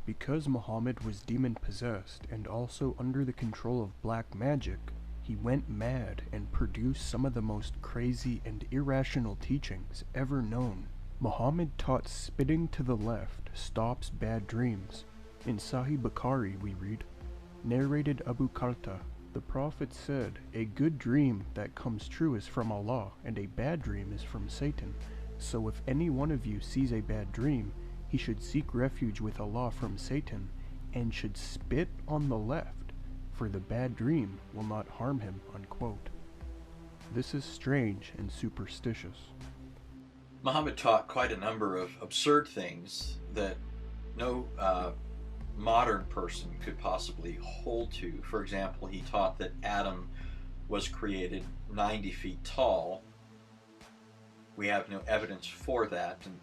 Because Muhammad was demon-possessed and also under the control of black magic, he went mad and produced some of the most crazy and irrational teachings ever known. Muhammad taught spitting to the left stops bad dreams. In Sahih Bukhari we read, narrated Abu Karta, the Prophet said, "A good dream that comes true is from Allah, and a bad dream is from Satan. So if any one of you sees a bad dream, he should seek refuge with Allah from Satan, and should spit on the left, for the bad dream will not harm him." Unquote. This is strange and superstitious. Muhammad taught quite a number of absurd things that no modern person could possibly hold to. For example, he taught that Adam was created 90 feet tall. We have no evidence for that, and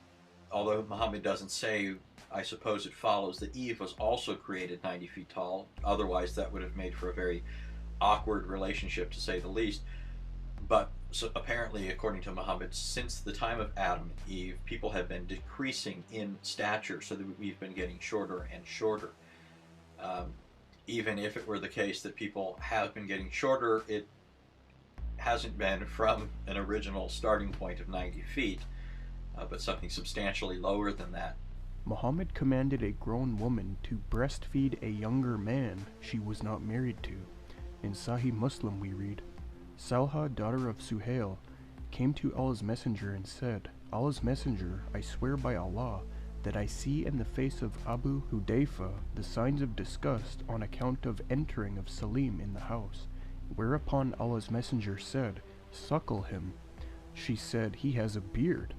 although Muhammad doesn't say, I suppose it follows that Eve was also created 90 feet tall. Otherwise, that would have made for a very awkward relationship, to say the least. But so apparently, according to Muhammad, since the time of Adam and Eve, people have been decreasing in stature, so that we've been getting shorter and shorter. Even if it were the case that people have been getting shorter, it hasn't been from an original starting point of 90 feet, but something substantially lower than that. Muhammad commanded a grown woman to breastfeed a younger man she was not married to. In Sahih Muslim we read, Salha, daughter of Suhail, came to Allah's messenger and said, Allah's messenger, I swear by Allah that I see in the face of Abu Hudayfa the signs of disgust on account of entering of Salim in the house. Whereupon Allah's messenger said, suckle him. She said, he has a beard.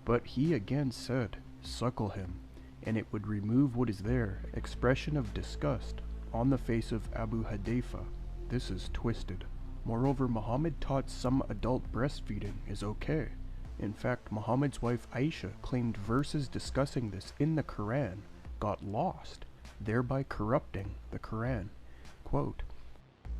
But he again said, suckle him, and it would remove what is there, expression of disgust, on the face of Abu Hudayfa. This is twisted. Moreover, Muhammad taught some adult breastfeeding is okay. In fact, Muhammad's wife Aisha claimed verses discussing this in the Quran got lost, thereby corrupting the Quran. Quote,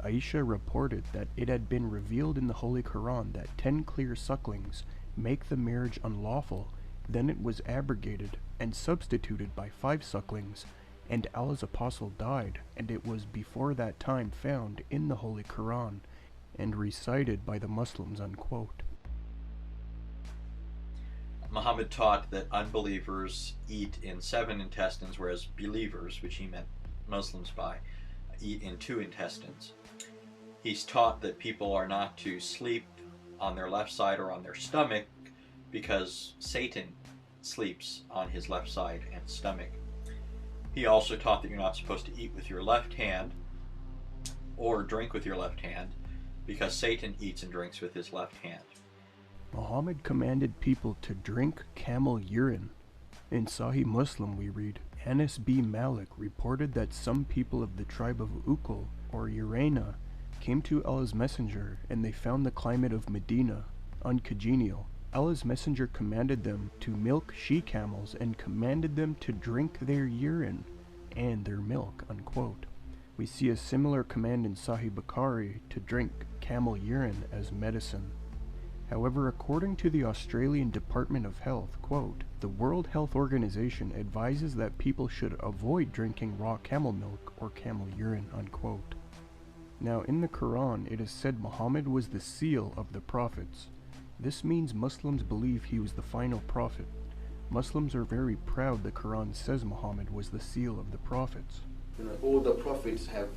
Aisha reported that it had been revealed in the Holy Quran that 10 clear sucklings make the marriage unlawful, then it was abrogated and substituted by 5 sucklings, and Allah's apostle died, and it was before that time found in the Holy Quran, and recited by the Muslims. Unquote. Muhammad taught that unbelievers eat in 7 intestines, whereas believers, which he meant Muslims by, eat in 2 intestines. He's taught that people are not to sleep on their left side or on their stomach because Satan sleeps on his left side and stomach. He also taught that you're not supposed to eat with your left hand or drink with your left hand because Satan eats and drinks with his left hand. Muhammad commanded people to drink camel urine. In Sahih Muslim we read, Anas b. Malik reported that some people of the tribe of Ukul, or Urana, came to Allah's messenger and they found the climate of Medina uncongenial. Allah's messenger commanded them to milk she-camels and commanded them to drink their urine and their milk. Unquote. We see a similar command in Sahih Bukhari to drink camel urine as medicine. However, according to the Australian Department of Health, quote, the World Health Organization advises that people should avoid drinking raw camel milk or camel urine. Unquote. Now, in the Quran, it is said Muhammad was the seal of the prophets. This means Muslims believe he was the final prophet. Muslims are very proud the Quran says Muhammad was the seal of the prophets. All the prophets have,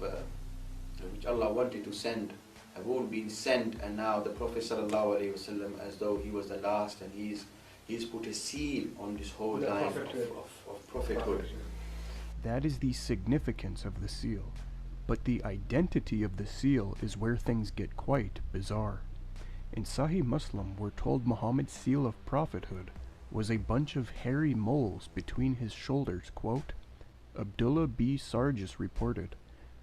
which Allah wanted to send, have all been sent, and now the Prophet ﷺ, as though he was the last, and he's put a seal on this whole line of prophethood. That is the significance of the seal. But the identity of the seal is where things get quite bizarre. In Sahih Muslim, we're told Muhammad's seal of prophethood was a bunch of hairy moles between his shoulders. Quote, Abdullah b. Sarjis reported,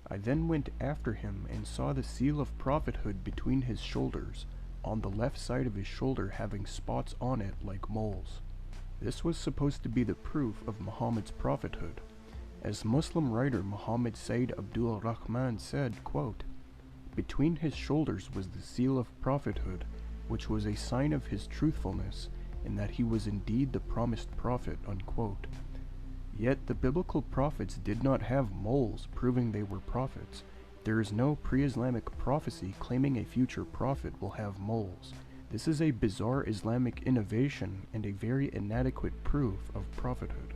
I then went after him and saw the seal of prophethood between his shoulders, on the left side of his shoulder having spots on it like moles. This was supposed to be the proof of Muhammad's prophethood. As Muslim writer Muhammad Sayyid Abdul Rahman said, quote, between his shoulders was the seal of prophethood, which was a sign of his truthfulness, and that he was indeed the promised prophet. Unquote. Yet the biblical prophets did not have moles proving they were prophets. There is no pre-Islamic prophecy claiming a future prophet will have moles. This is a bizarre Islamic innovation and a very inadequate proof of prophethood.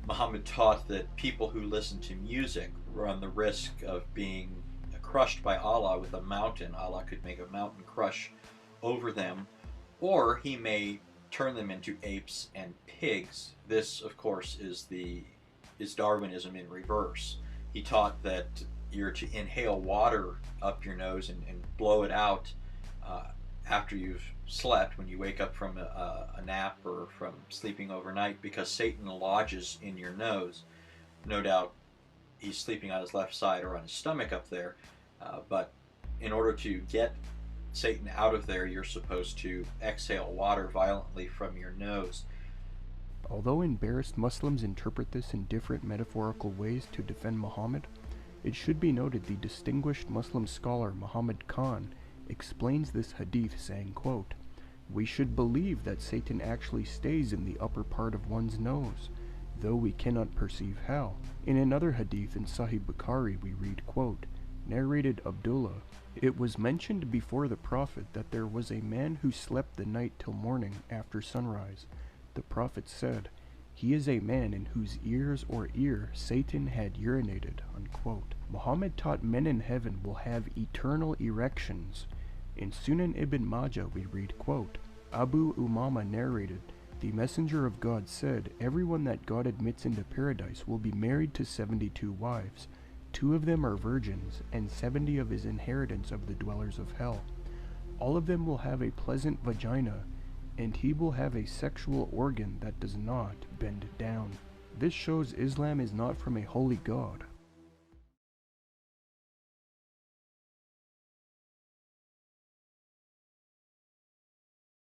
Muhammad taught that people who listen to music run the risk of being crushed by Allah with a mountain. Allah could make a mountain crush over them, or he may turn them into apes and pigs. This, of course, is Darwinism in reverse. He taught that you're to inhale water up your nose and blow it out after you've slept, when you wake up from a nap or from sleeping overnight, because Satan lodges in your nose. No doubt he's sleeping on his left side or on his stomach up there, but in order to get Satan out of there, you're supposed to exhale water violently from your nose. Although embarrassed Muslims interpret this in different metaphorical ways to defend Muhammad, it should be noted the distinguished Muslim scholar Muhammad Khan explains this hadith saying, quote, "We should believe that Satan actually stays in the upper part of one's nose, though we cannot perceive how." In another hadith in Sahih Bukhari we read, quote, narrated Abdullah, "It was mentioned before the Prophet that there was a man who slept the night till morning after sunrise. The Prophet said, 'He is a man in whose ears or ear Satan had urinated,'" unquote. Muhammad taught men in heaven will have eternal erections. In Sunan ibn Majah we read, quote, "Abu Umama narrated, the Messenger of God said, everyone that God admits into paradise will be married to 72 wives. 2 of them are virgins, and 70 of his inheritance of the dwellers of hell. All of them will have a pleasant vagina, and he will have a sexual organ that does not bend down." This shows Islam is not from a holy God,